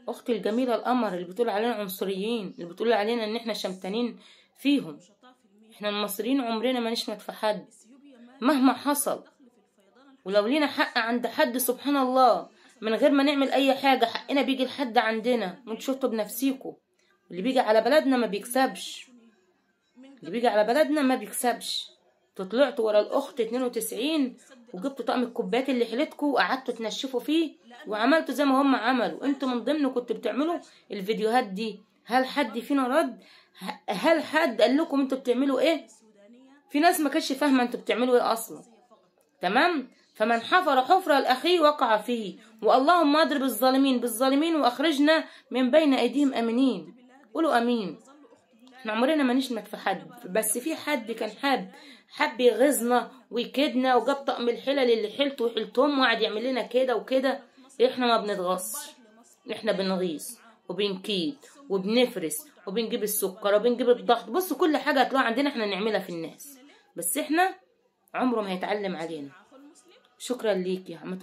اختي الجميله القمر اللي بتقول علينا عنصريين، اللي بتقول علينا ان احنا شمتانين فيهم. احنا المصريين عمرنا ما نشمت في حد مهما حصل، ولو لينا حق عند حد سبحان الله من غير ما نعمل اي حاجه حقنا بيجي لحد عندنا. وانتوا شفتوا بنفسيكوا اللي بيجي على بلدنا ما بيكسبش، اللي بيجي على بلدنا ما بيكسبش. طلعتوا ورا الاخت 92 وجبتوا طقم الكوبايات اللي حيلتكوا وقعدتوا تنشفوا فيه وعملتوا زي ما هم عملوا. انتوا من ضمن كنتوا بتعملوا الفيديوهات دي. هل حد فينا رد؟ هل حد قال لكم انتوا بتعملوا ايه؟ في ناس ما كانتش فاهمه انتوا بتعملوا ايه اصلا. تمام؟ فمن حفر حفرة لأخيه وقع فيه، واللهم اضرب الظالمين بالظالمين واخرجنا من بين ايديهم امنين. قولوا امين. احنا عمرنا ما نشمت في حد، بس في حد كان حب يغيظنا ويكيدنا وجاب طقم الحلل اللي حيلته وحيلتهم وقعد يعمل لنا كده وكده. احنا ما بنتغصش، احنا بنغيظ وبنكيد وبنفرس وبنجيب السكر وبنجيب الضغط. بصوا كل حاجه هتلاقوها عندنا احنا نعملها في الناس، بس احنا عمره ما هيتعلم علينا. شكرا ليك يا عم.